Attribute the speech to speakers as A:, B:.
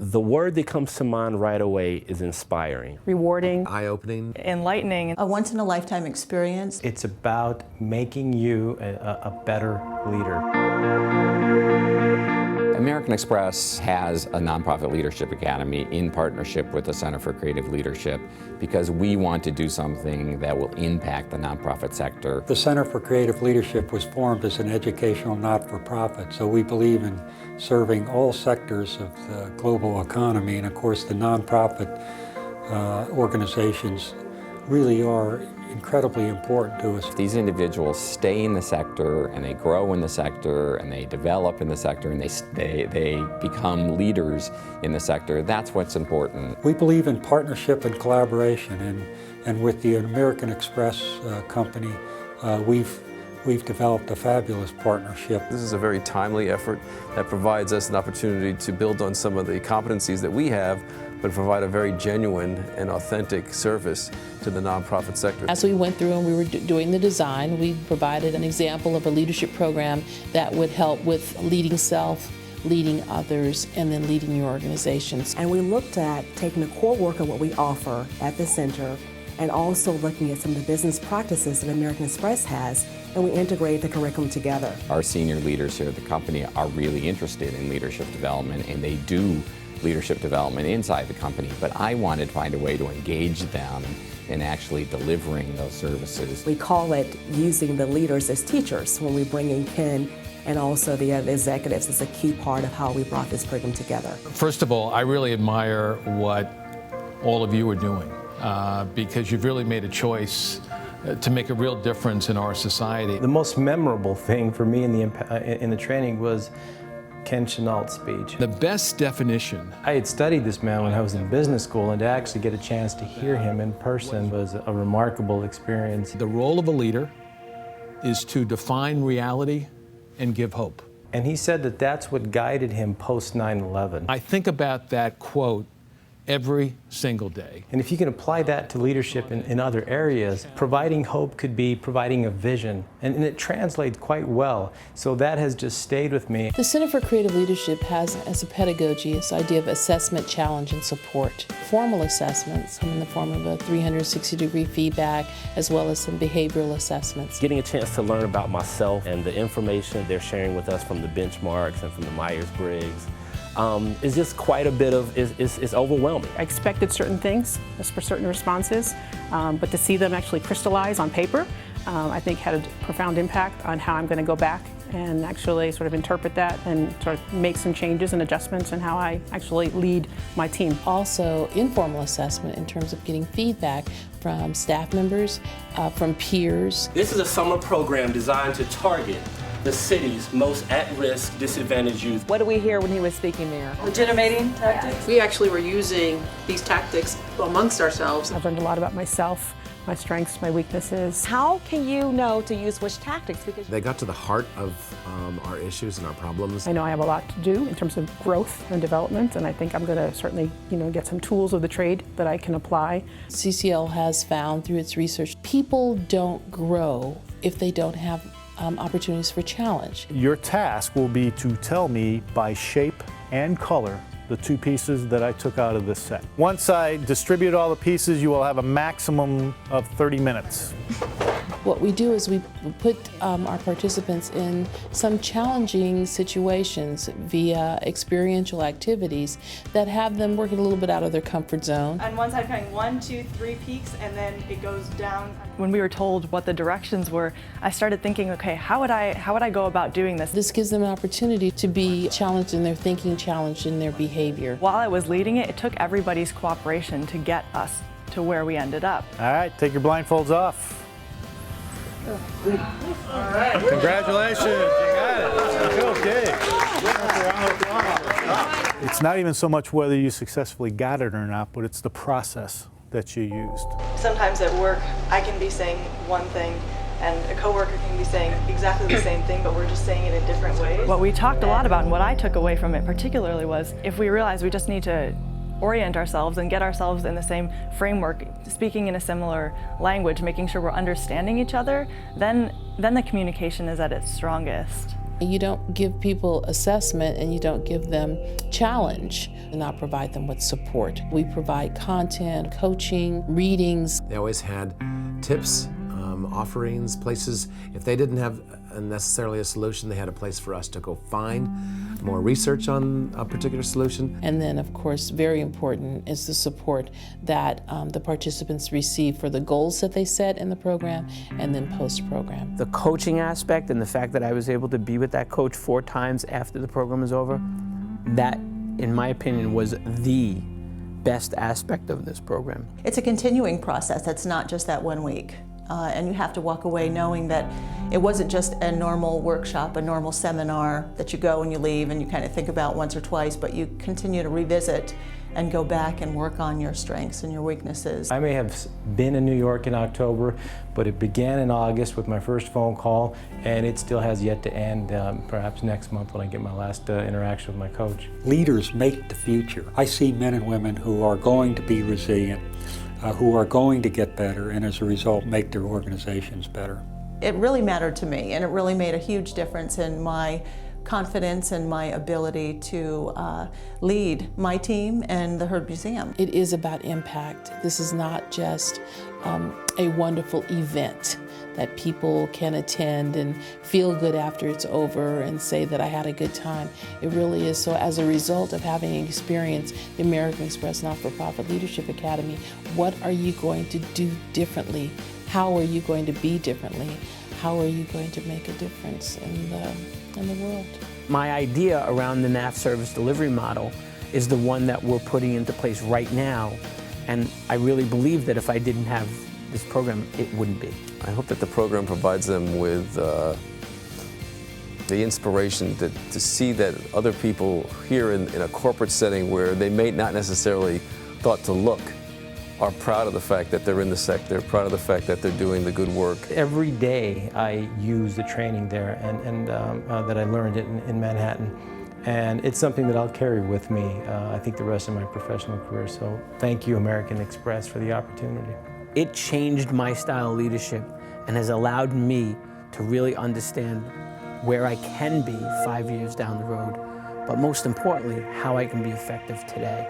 A: The word that comes to mind right away is inspiring.
B: Rewarding.
C: Eye-opening.
B: Enlightening.
D: A once-in-a-lifetime experience.
E: It's about making you a better leader.
F: American Express has a nonprofit leadership academy in partnership with the Center for Creative Leadership because we want to do something that will impact the nonprofit sector.
G: The Center for Creative Leadership was formed as an educational not-for-profit, so we believe in serving all sectors of the global economy, and of course the nonprofit organizations really are incredibly important to us.
F: These individuals stay in the sector and they grow in the sector and they develop in the sector and they become leaders in the sector. That's what's important.
G: We believe in partnership and collaboration, and with the American Express company, we've developed a fabulous partnership.
H: This is a very timely effort that provides us an opportunity to build on some of the competencies that we have, but provide a very genuine and authentic service to the nonprofit sector.
I: As we went through and we were doing the design, we provided an example of a leadership program that would help with leading self, leading others, and then leading your organizations.
J: And we looked at taking the core work of what we offer at the center and also looking at some of the business practices that American Express has, and we integrated the curriculum together.
F: Our senior leaders here at the company are really interested in leadership development, and they do leadership development inside the company, but I wanted to find a way to engage them in actually delivering those services.
J: We call it using the leaders as teachers when we bring in Ken and also the other executives. It's a key part of how we brought this program together.
K: First of all, I really admire what all of you are doing because you've really made a choice to make a real difference in our society.
E: The most memorable thing for me in the training was Ken Chenault's speech.
K: The best definition.
E: I had studied this man when I was in business school, and to actually get a chance to hear him in person was a remarkable experience.
K: The role of a leader is to define reality and give hope.
E: And he said that that's what guided him post 9/11.
K: I think about that quote every single day.
E: And if you can apply that to leadership in other areas, providing hope could be providing a vision, and it translates quite well. So that has just stayed with me.
I: The Center for Creative Leadership has as a pedagogy this idea of assessment, challenge, and support. Formal assessments come in the form of a 360-degree feedback as well as some behavioral assessments.
A: Getting a chance to learn about myself and the information they're sharing with us from the benchmarks and from the Myers-Briggs is just quite a bit of, it's overwhelming.
B: I expected certain things just for certain responses, but to see them actually crystallize on paper, I think had a profound impact on how I'm going to go back and actually sort of interpret that and sort of make some changes and adjustments in how I actually lead my team.
I: Also, informal assessment in terms of getting feedback from staff members, from peers.
A: This is a summer program designed to target the city's most at-risk, disadvantaged youth.
L: What did we hear when he was speaking there?
M: Legitimating tactics. We actually were using these tactics amongst ourselves.
B: I've learned a lot about myself, my strengths, my weaknesses.
L: How can you know to use which tactics? Because
C: they got to the heart of our issues and our problems.
B: I know I have a lot to do in terms of growth and development, and I think I'm going to certainly, get some tools of the trade that I can apply.
I: CCL has found through its research, people don't grow if they don't have opportunities for challenge.
N: Your task will be to tell me by shape and color the two pieces that I took out of this set. Once I distribute all the pieces, you will have a maximum of 30 minutes.
I: What we do is we put our participants in some challenging situations via experiential activities that have them working a little bit out of their comfort zone.
M: On one side, counting 1, 2, 3 peaks, and then it goes down.
O: When we were told what the directions were, I started thinking, okay, how would I go about doing this?
I: This gives them an opportunity to be challenged in their thinking, challenged in their behavior.
O: While I was leading it, it took everybody's cooperation to get us to where we ended up.
N: All right, take your blindfolds off.
M: All right.
N: Congratulations, you got it. Okay. It's not even so much whether you successfully got it or not, but it's the process that you used.
M: Sometimes at work, I can be saying one thing, and a coworker can be saying exactly the same thing, but we're just saying it in different ways.
O: What we talked a lot about, and what I took away from it particularly, was if we realize we just need to orient ourselves and get ourselves in the same framework, speaking in a similar language, making sure we're understanding each other, then the communication is at its strongest.
I: You don't give people assessment and you don't give them challenge and not provide them with support. We provide content, coaching, readings.
C: They always had tips, offerings, places. If they didn't have necessarily a solution, they had a place for us to go find more research on a particular solution.
I: And then, of course, very important is the support that the participants receive for the goals that they set in the program and then post-program.
P: The coaching aspect and the fact that I was able to be with that coach 4 times after the program was over, that, in my opinion, was the best aspect of this program.
D: It's a continuing process. It's not just that 1 week. And you have to walk away knowing that it wasn't just a normal workshop, a normal seminar that you go and you leave and you kind of think about once or twice, but you continue to revisit and go back and work on your strengths and your weaknesses.
E: I may have been in New York in October, but it began in August with my first phone call, and it still has yet to end, perhaps next month when I get my last interaction with my coach.
G: Leaders make the future. I see men and women who are going to be resilient, who are going to get better, and as a result make their organizations better.
D: It really mattered to me, and it really made a huge difference in my confidence and my ability to lead my team and the Heard Museum.
I: It is about impact. This is not just a wonderful event that people can attend and feel good after it's over and say that I had a good time. It really is. So as a result of having experienced the American Express Not-for-Profit Leadership Academy, what are you going to do differently? How are you going to be differently? How are you going to make a difference in the world?
P: My idea around the NAF service delivery model is the one that we're putting into place right now, and I really believe that if I didn't have this program, it wouldn't be.
H: I hope that the program provides them with the inspiration to see that other people here in a corporate setting where they may not necessarily thought to look are proud of the fact that they're in the sector, proud of the fact that they're doing the good work.
E: Every day I use the training there and that I learned in Manhattan. And it's something that I'll carry with me, I think, the rest of my professional career. So thank you, American Express, for the opportunity.
P: It changed my style of leadership and has allowed me to really understand where I can be 5 years down the road, but most importantly, how I can be effective today.